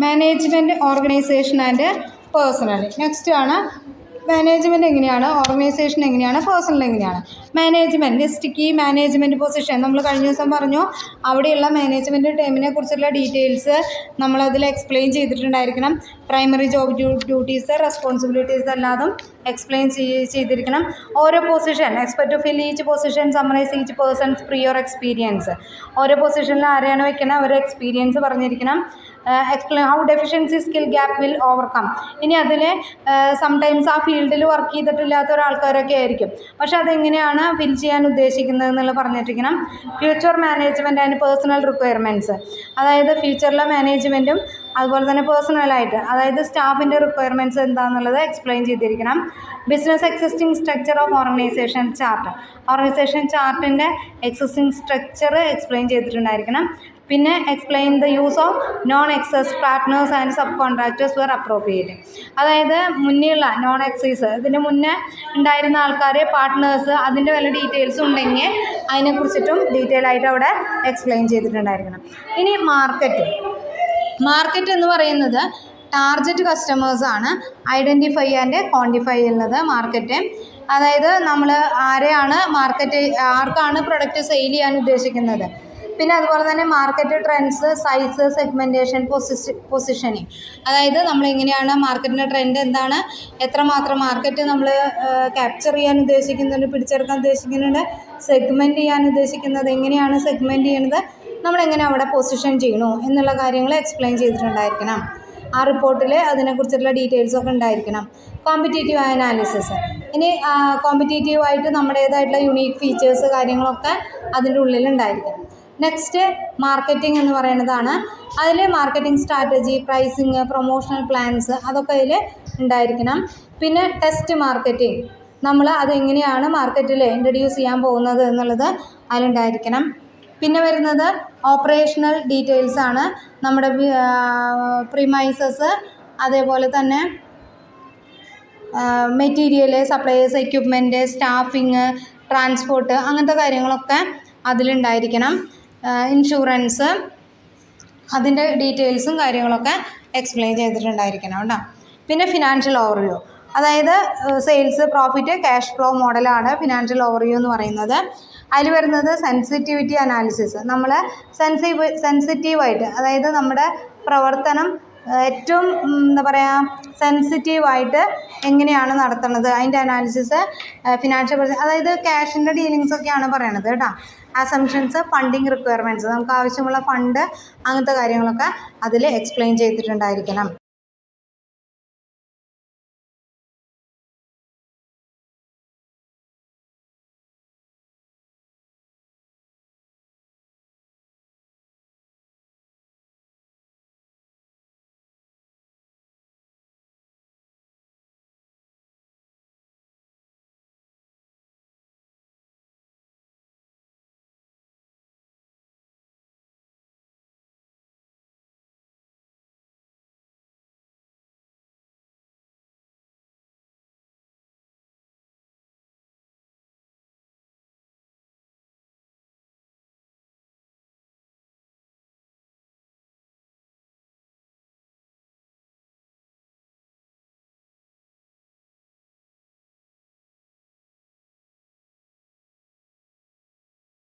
Management, organisation and personal. Next ആണ് management എങ്ങനെയാണ്, organisation എങ്ങനെയാണ്, പേഴ്സണൽ എങ്ങനെയാണ്. മാനേജ്മെൻറ്റ് കീ മാനേജ്മെൻറ്റ് പൊസിഷൻ നമ്മൾ കഴിഞ്ഞ ദിവസം പറഞ്ഞു. അവിടെയുള്ള മാനേജ്മെൻറ്റ് ടൈമിനെ കുറിച്ചുള്ള ഡീറ്റെയിൽസ് നമ്മളതിൽ എക്സ്പ്ലെയിൻ ചെയ്തിട്ടുണ്ടായിരിക്കണം. പ്രൈമറി ജോബ് ഡ്യൂട്ടീസ്, റെസ്പോൺസിബിലിറ്റീസ് എല്ലാതും എക്സ്പ്ലെയിൻ ചെയ്തിരിക്കണം. ഓരോ position expect to fill each position summarise each person's prior experience. ഓരോ പൊസിഷനിൽ ആരെയാണ് വെക്കുന്നത് അവരുടെ എക്സ്പീരിയൻസ് പറഞ്ഞിരിക്കണം. Explain how deficiency skill gap will overcome. ഇനി അതിൽ സംടൈംസ് ആ ഫീൽഡിൽ വർക്ക് ചെയ്തിട്ടില്ലാത്ത ഒരാൾക്കാരൊക്കെ ആയിരിക്കും, പക്ഷെ അതെങ്ങനെയാണ് ഫിൽ ചെയ്യാൻ ഉദ്ദേശിക്കുന്നത് എന്നുള്ളത് പറഞ്ഞിരിക്കണം. Future management and personnel requirements, അതായത് ഫ്യൂച്ചറിലെ മാനേജ്മെൻറ്റും അതുപോലെ തന്നെ പേഴ്സണലായിട്ട് അതായത് സ്റ്റാഫിൻ്റെ റിക്വയർമെൻറ്റ്സ് എന്താണെന്നുള്ളത് എക്സ്പ്ലെയിൻ ചെയ്തിരിക്കണം. Business existing structure of organisation chart, organisation ചാർട്ടിൻ്റെ എക്സിസ്റ്റിംഗ് സ്ട്രക്ചർ എക്സ്പ്ലെയിൻ ചെയ്തിട്ടുണ്ടായിരിക്കണം. പിന്നെ explain the use of non excess partners and subcontractors where appropriate. അതായത് മുന്നേയുള്ള നോൺ എക്സൈസ് ഇതിന് മുന്നേ ഉണ്ടായിരുന്ന ആൾക്കാർ പാർട്ട്നേഴ്സ് അതിൻ്റെ വല്ല ഡീറ്റെയിൽസ് ഉണ്ടെങ്കിൽ അതിനെക്കുറിച്ചിട്ടും ഡീറ്റെയിൽ ആയിട്ട് അവിടെ എക്സ്പ്ലെയിൻ ചെയ്തിട്ടുണ്ടായിരിക്കണം. ഇനി മാർക്കറ്റ് എന്ന് പറയുന്നത് ടാർഗറ്റ് കസ്റ്റമേഴ്സാണ്. ഐഡൻറ്റിഫൈ ആൻഡ് ക്വാണ്ടിഫൈ ഉള്ളത് മാർക്കറ്റ്. അതായത് നമ്മൾ ആർക്കാണ് പ്രൊഡക്റ്റ് സെയിൽ ചെയ്യാൻ ഉദ്ദേശിക്കുന്നത്. പിന്നെ അതുപോലെ തന്നെ market trends, size, segmentation, positioning. അതായത് നമ്മളെങ്ങനെയാണ് മാർക്കറ്റിൻ്റെ ട്രെൻഡ് എന്താണ്, എത്രമാത്രം മാർക്കറ്റ് നമ്മൾ ക്യാപ്ചർ ചെയ്യാൻ ഉദ്ദേശിക്കുന്നുണ്ട്, പിടിച്ചെടുക്കാൻ ഉദ്ദേശിക്കുന്നുണ്ട്, സെഗ്മെൻറ്റ് ചെയ്യാൻ ഉദ്ദേശിക്കുന്നത്, എങ്ങനെയാണ് സെഗ്മെൻറ്റ് ചെയ്യുന്നത്, നമ്മളെങ്ങനെ അവിടെ പൊസിഷൻ ചെയ്യണു എന്നുള്ള കാര്യങ്ങൾ എക്സ്പ്ലെയിൻ ചെയ്തിട്ടുണ്ടായിരിക്കണം. ആ റിപ്പോർട്ടിൽ അതിനെക്കുറിച്ചുള്ള ഡീറ്റെയിൽസൊക്കെ ഉണ്ടായിരിക്കണം. കോമ്പറ്റീറ്റീവ് അനാലിസിസ്, ഇനി കോമ്പറ്റീറ്റീവായിട്ട് നമ്മുടേതായിട്ടുള്ള യുണീക്ക് ഫീച്ചേഴ്സ് കാര്യങ്ങളൊക്കെ അതിൻ്റെ ഉള്ളിലുണ്ടായിരിക്കണം. നെക്സ്റ്റ് മാർക്കറ്റിംഗ് എന്ന് പറയുന്നതാണ്. അതിൽ marketing strategy, pricing, promotional plans അതൊക്കെ അതിൽ ഉണ്ടായിരിക്കണം. പിന്നെ ടെസ്റ്റ് മാർക്കറ്റിംഗ്, നമ്മൾ അതെങ്ങനെയാണ് മാർക്കറ്റിൽ ഇൻട്രൊഡ്യൂസ് ചെയ്യാൻ പോകുന്നത് എന്നുള്ളത് അതിലുണ്ടായിരിക്കണം. പിന്നെ വരുന്നത് ഓപ്പറേഷണൽ ഡീറ്റെയിൽസ് ആണ്. നമ്മുടെ പ്രിമൈസസ്, അതേപോലെ തന്നെ material, supplies, equipment, staffing, transport അങ്ങനത്തെ കാര്യങ്ങളൊക്കെ അതിലുണ്ടായിരിക്കണം. ഇൻഷുറൻസ് അതിൻ്റെ ഡീറ്റെയിൽസും കാര്യങ്ങളൊക്കെ എക്സ്പ്ലെയിൻ ചെയ്തിട്ടുണ്ടായിരിക്കണം കേട്ടോ. പിന്നെ ഫിനാൻഷ്യൽ ഓവർവ്യൂ, അതായത് സെയിൽസ്, പ്രോഫിറ്റ്, ക്യാഷ് ഫ്ലോ മോഡലാണ് ഫിനാൻഷ്യൽ ഓവർവ്യൂ എന്ന് പറയുന്നത്. അതിൽ വരുന്നത് സെൻസിറ്റിവിറ്റി അനാലിസിസ്, നമ്മൾ സെൻസിറ്റീവായിട്ട് അതായത് നമ്മുടെ പ്രവർത്തനം ഏറ്റവും എന്താ പറയുക സെൻസിറ്റീവായിട്ട് എങ്ങനെയാണ് നടത്തുന്നത് അതിൻ്റെ അനാലിസിസ്. ഫിനാൻഷ്യൽ അതായത് ക്യാഷിൻ്റെ ഡീലിങ്സൊക്കെയാണ് പറയണത് കേട്ടോ. അസംഷൻസ്, ഫണ്ടിങ് റിക്വയർമെൻറ്റ്സ്, നമുക്ക് ആവശ്യമുള്ള ഫണ്ട് അങ്ങനത്തെ കാര്യങ്ങളൊക്കെ അതിൽ എക്സ്പ്ലെയിൻ ചെയ്തിട്ടുണ്ടായിരിക്കണം.